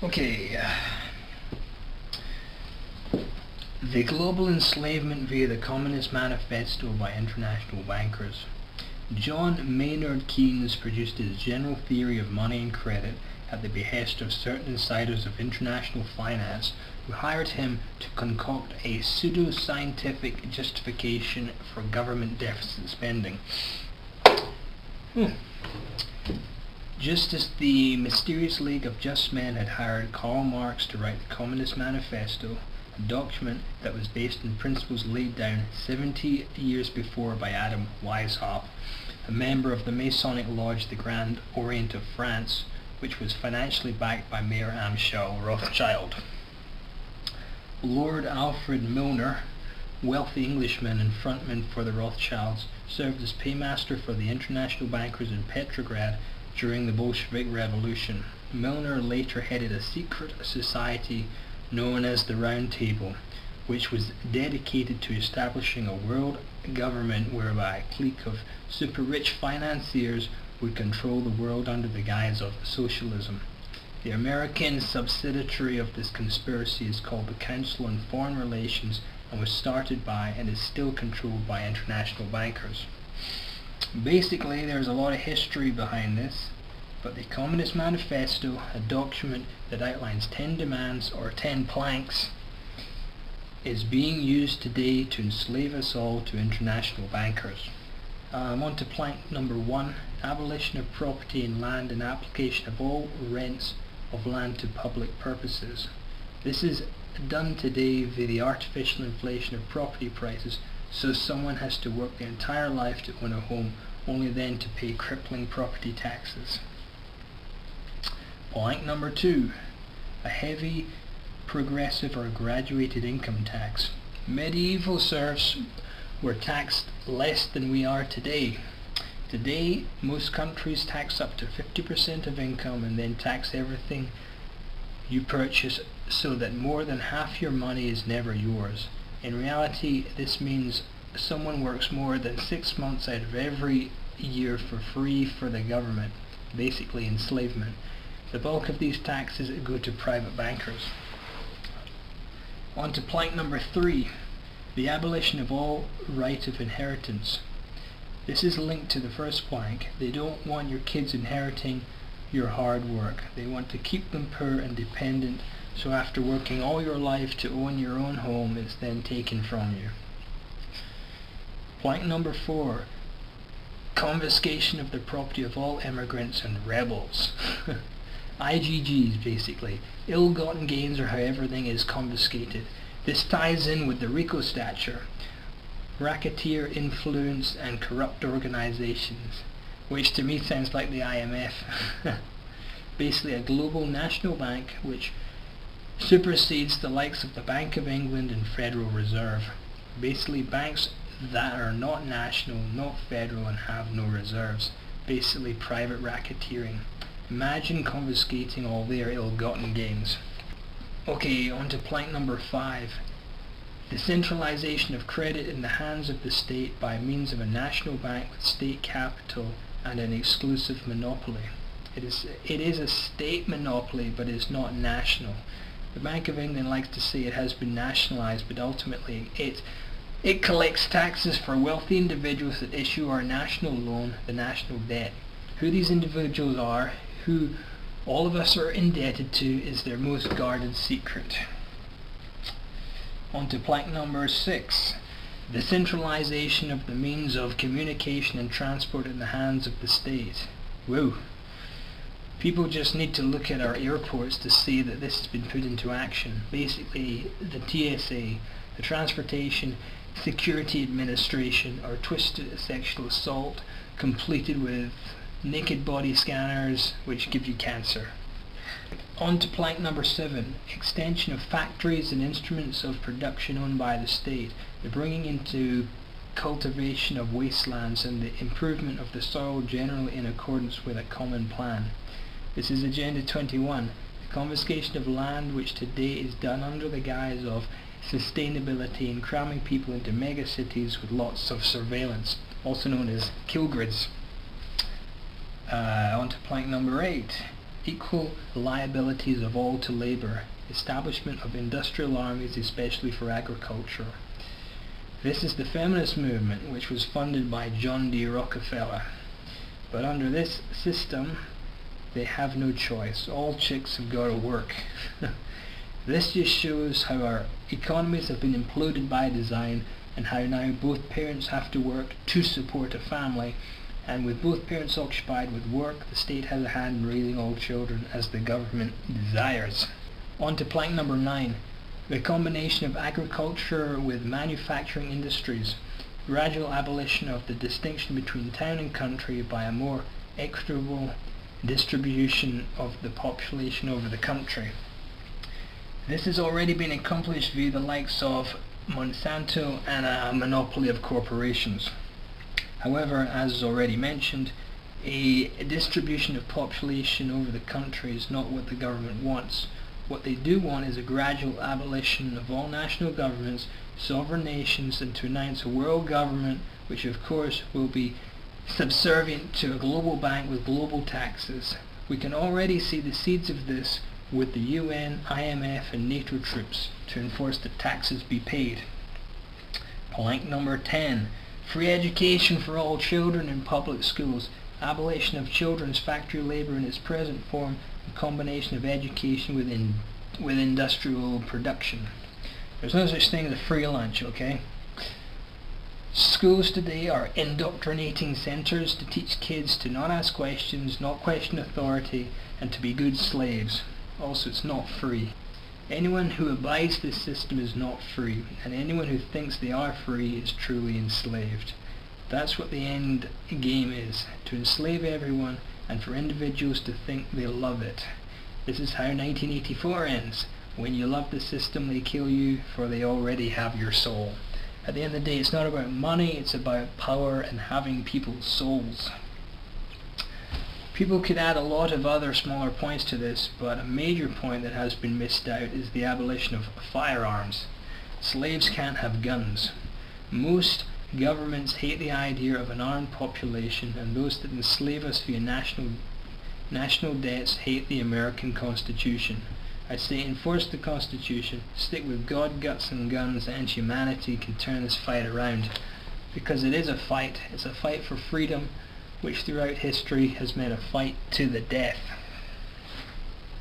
Okay, the global enslavement via the Communist Manifesto by international bankers. John Maynard Keynes produced his general theory of money and credit at the behest of certain insiders of international finance who hired him to concoct a pseudo-scientific justification for government deficit spending. Just as the mysterious League of Just Men had hired Karl Marx to write the Communist Manifesto, a document that was based on principles laid down 70 years before by Adam Weishaupt, a member of the Masonic Lodge the Grand Orient of France, which was financially backed by Mayor Amschel Rothschild. Lord Alfred Milner, wealthy Englishman and frontman for the Rothschilds, served as paymaster for the international bankers in Petrograd during the Bolshevik Revolution. Milner later headed a secret society known as the Round Table, which was dedicated to establishing a world government whereby a clique of super-rich financiers would control the world under the guise of socialism. The American subsidiary of this conspiracy is called the Council on Foreign Relations and was started by and is still controlled by international bankers. Basically, there's a lot of history behind this, but the Communist Manifesto, a document that outlines 10 demands or 10 planks, is being used today to enslave us all to international bankers. On to plank number 1, abolition of property in land and application of all rents of land to public purposes. This is done today via the artificial inflation of property prices, so someone has to work their entire life to own a home, only then to pay crippling property taxes. Plank number 2, a heavy, progressive or graduated income tax. Medieval serfs were taxed less than we are today. Today, most countries tax up to 50% of income and then tax everything you purchase, so that more than half your money is never yours. In reality, this means someone works more than 6 months out of every year for free for the government, basically enslavement. The bulk of these taxes go to private bankers. On to plank number 3, the abolition of all right of inheritance. This is linked to the first plank. They don't want your kids inheriting your hard work. They want to keep them poor and dependent, so after working all your life to own your own home, it's then taken from you. Plank number 4, confiscation of the property of all immigrants and rebels. IGGs, basically. Ill-gotten gains, or how everything is confiscated. This ties in with the RICO statute, racketeer influence and corrupt organizations, which to me sounds like the IMF. Basically a global national bank which supersedes the likes of the Bank of England and Federal Reserve. Basically banks that are not national, not federal, and have no reserves. Basically private racketeering. Imagine confiscating all their ill-gotten gains. Okay, on to plank number 5. The centralization of credit in the hands of the state by means of a national bank with state capital and an exclusive monopoly. It is a state monopoly, but it's not national. The Bank of England likes to say it has been nationalized, but ultimately it collects taxes for wealthy individuals that issue our national loan, the national debt. Who these individuals are, who all of us are indebted to, is their most guarded secret. On to plank number 6. The centralization of the means of communication and transport in the hands of the state. Whoa. People just need to look at our airports to see that this has been put into action. Basically, the TSA, the Transportation Security Administration, or twisted sexual assault, completed with naked body scanners which give you cancer. On to plank number 7, extension of factories and instruments of production owned by the state, the bringing into cultivation of wastelands and the improvement of the soil generally in accordance with a common plan. This is Agenda 21, the confiscation of land which today is done under the guise of sustainability and cramming people into megacities with lots of surveillance, also known as kill grids. On to plank number 8. equal liabilities of all to labour, establishment of industrial armies especially for agriculture. This is the feminist movement, which was funded by John D. Rockefeller. But under this system, they have no choice. All chicks have got to work. This just shows how our economies have been imploded by design, and how now both parents have to work to support a family, and with both parents occupied with work, the state has a hand in raising all children as the government desires. On to plank number 9, the combination of agriculture with manufacturing industries, gradual abolition of the distinction between town and country by a more equitable distribution of the population over the country. This has already been accomplished via the likes of Monsanto and a monopoly of corporations. However, as already mentioned, a distribution of population over the country is not what the government wants. What they do want is a gradual abolition of all national governments, sovereign nations, and to announce a world government which of course will be subservient to a global bank with global taxes. We can already see the seeds of this with the UN, IMF and NATO troops to enforce that taxes be paid. Plank number 10. Free education for all children in public schools. Abolition of children's factory labour in its present form. A combination of education with industrial production. There's no such thing as a free lunch, okay? Schools today are indoctrinating centres to teach kids to not ask questions, not question authority, and to be good slaves. Also, it's not free. Anyone who abides this system is not free, and anyone who thinks they are free is truly enslaved. That's what the end game is, to enslave everyone and for individuals to think they love it. This is how 1984 ends. When you love the system, they kill you, for they already have your soul. At the end of the day, it's not about money, it's about power and having people's souls. People could add a lot of other smaller points to this, but a major point that has been missed out is the abolition of firearms. Slaves can't have guns. Most governments hate the idea of an armed population, and those that enslave us via national debts hate the American Constitution. I say enforce the Constitution, stick with God, guts and guns, and humanity can turn this fight around. Because it is a fight. It's a fight for freedom, which throughout history has meant a fight to the death.